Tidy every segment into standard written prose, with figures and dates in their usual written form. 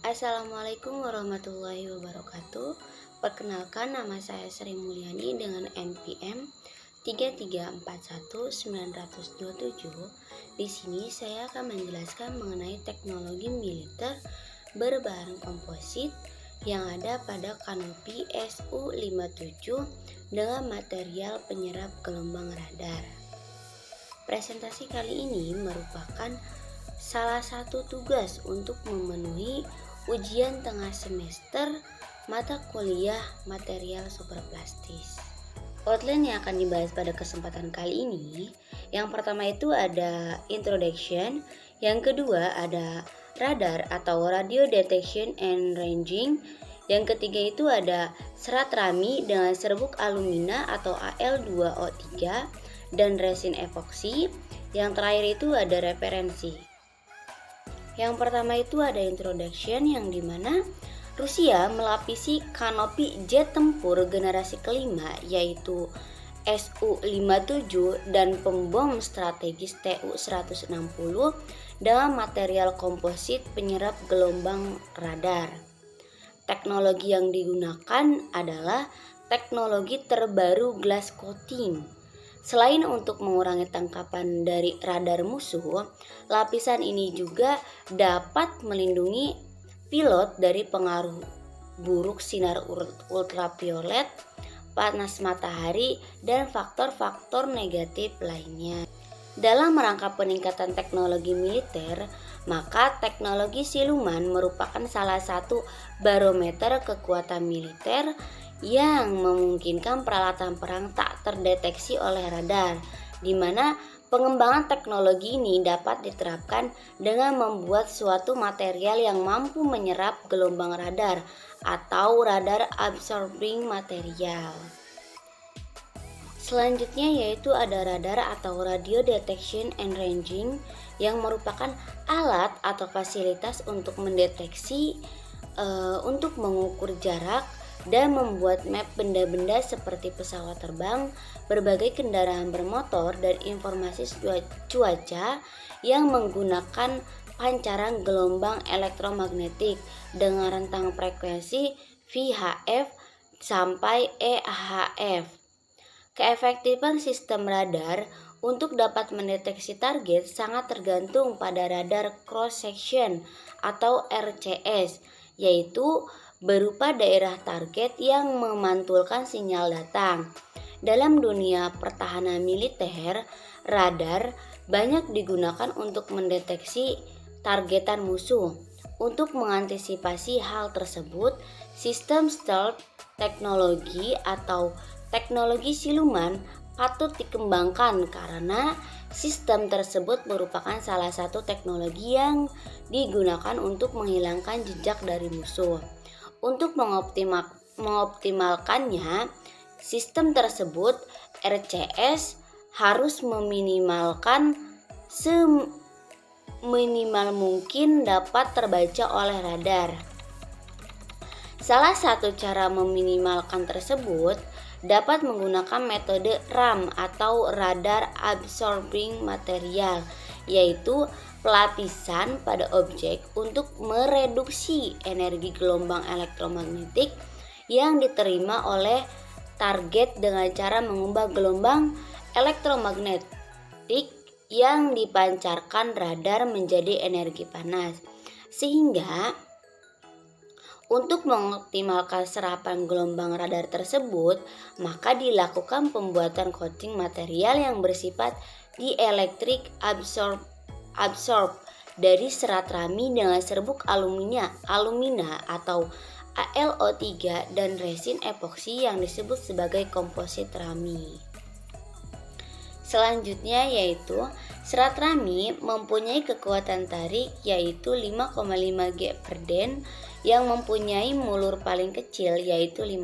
Assalamualaikum warahmatullahi wabarakatuh. Perkenalkan, nama saya Sri Mulyani dengan NPM 3341927. Di sini saya akan menjelaskan mengenai teknologi militer berbahan komposit yang ada pada kanopi Su-57 dengan material penyerap gelombang radar. Presentasi kali ini merupakan salah satu tugas untuk memenuhi ujian tengah semester mata kuliah material superplastis. Outline yang akan dibahas pada kesempatan kali ini, yang pertama itu ada introduction, yang kedua ada radar atau radio detection and ranging, yang ketiga itu ada serat rami dengan serbuk alumina atau Al2O3 dan resin epoksi. Yang terakhir itu ada referensi. Yang pertama itu ada introduction, yang dimana Rusia melapisi kanopi jet tempur generasi kelima yaitu Su-57 dan pembom strategis Tu-160 dengan material komposit penyerap gelombang radar. Teknologi yang digunakan adalah teknologi terbaru glass coating. Selain untuk mengurangi tangkapan dari radar musuh, lapisan ini juga dapat melindungi pilot dari pengaruh buruk sinar ultraviolet, panas matahari, dan faktor-faktor negatif lainnya. Dalam rangka peningkatan teknologi militer, maka teknologi siluman merupakan salah satu barometer kekuatan militer yang memungkinkan peralatan perang tak terdeteksi oleh radar, di mana pengembangan teknologi ini dapat diterapkan dengan membuat suatu material yang mampu menyerap gelombang radar atau radar absorbing material. Selanjutnya yaitu ada radar atau radio detection and ranging, yang merupakan alat atau fasilitas untuk mendeteksi, untuk mengukur jarak dan membuat map benda-benda seperti pesawat terbang, berbagai kendaraan bermotor, dan informasi cuaca yang menggunakan pancaran gelombang elektromagnetik dengan rentang frekuensi VHF sampai EHF. Keefektifan sistem radar untuk dapat mendeteksi target sangat tergantung pada radar cross section atau RCS, yaitu berupa daerah target yang memantulkan sinyal datang. Dalam dunia pertahanan militer, radar banyak digunakan untuk mendeteksi targetan musuh. Untuk mengantisipasi hal tersebut, sistem stealth teknologi atau teknologi siluman patut dikembangkan karena sistem tersebut merupakan salah satu teknologi yang digunakan untuk menghilangkan jejak dari musuh. Untuk mengoptimalkannya, sistem tersebut RCS harus meminimalkan seminimal mungkin dapat terbaca oleh radar. Salah satu cara meminimalkan tersebut dapat menggunakan metode RAM atau radar absorbing material, yaitu pelapisan pada objek untuk mereduksi energi gelombang elektromagnetik yang diterima oleh target dengan cara mengubah gelombang elektromagnetik yang dipancarkan radar menjadi energi panas. Sehingga untuk mengoptimalkan serapan gelombang radar tersebut, maka dilakukan pembuatan coating material yang bersifat dielectric absorb dari serat rami dengan serbuk alumina atau AlO3 dan resin epoksi yang disebut sebagai komposit rami. Selanjutnya yaitu serat rami mempunyai kekuatan tarik yaitu 5,5 G per Den yang mempunyai mulur paling kecil yaitu 5%.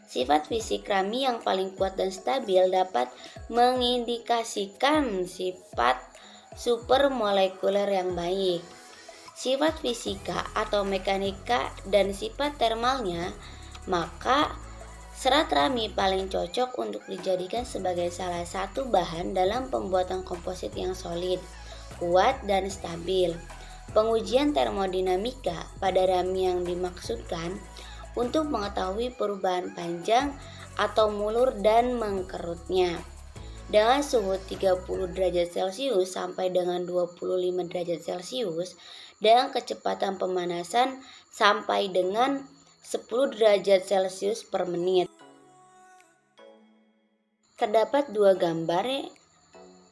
Sifat fisik rami yang paling kuat dan stabil dapat mengindikasikan sifat supermolekuler yang baik. Sifat fisika atau mekanika dan sifat termalnya, maka serat rami paling cocok untuk dijadikan sebagai salah satu bahan dalam pembuatan komposit yang solid, kuat, dan stabil. Pengujian termodinamika pada rami yang dimaksudkan untuk mengetahui perubahan panjang atau mulur dan mengkerutnya. Dengan suhu 30 derajat Celcius sampai dengan 25 derajat Celcius dengan kecepatan pemanasan sampai dengan 10 derajat Celcius per menit. Terdapat dua gambar.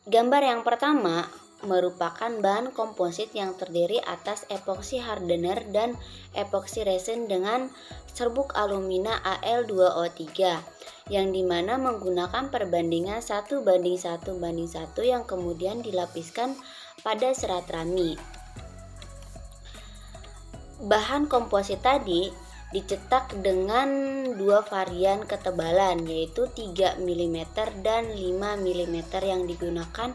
Gambar yang pertama merupakan bahan komposit yang terdiri atas epoxy hardener dan epoxy resin dengan serbuk alumina Al2O3 yang dimana menggunakan perbandingan 1:1:1 yang kemudian dilapiskan pada serat rami. Bahan komposit tadi dicetak dengan dua varian ketebalan yaitu 3 mm dan 5 mm yang digunakan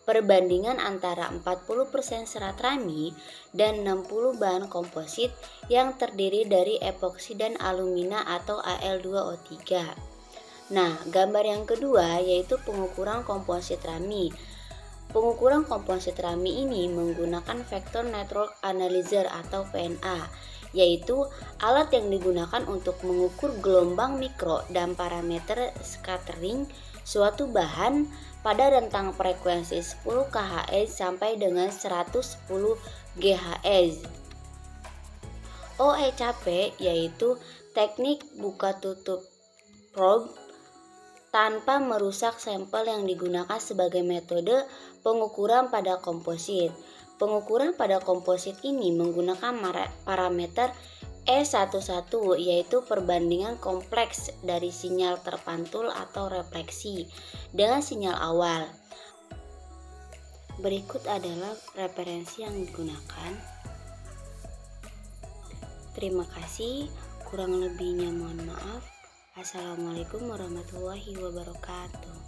perbandingan antara 40% serat rami dan 60 bahan komposit yang terdiri dari epoksi dan alumina atau Al2O3. Nah, gambar yang kedua yaitu pengukuran komposit rami. Pengukuran komposit rami ini menggunakan Vector Network Analyzer atau VNA, yaitu alat yang digunakan untuk mengukur gelombang mikro dan parameter scattering suatu bahan pada rentang frekuensi 10 kHz sampai dengan 110 GHz. OECP yaitu teknik buka tutup probe tanpa merusak sampel yang digunakan sebagai metode pengukuran pada komposit. Pengukuran pada komposit ini menggunakan parameter E11 yaitu perbandingan kompleks dari sinyal terpantul atau refleksi dengan sinyal awal. Berikut adalah referensi yang digunakan. Terima kasih, kurang lebihnya mohon maaf. Assalamualaikum warahmatullahi wabarakatuh.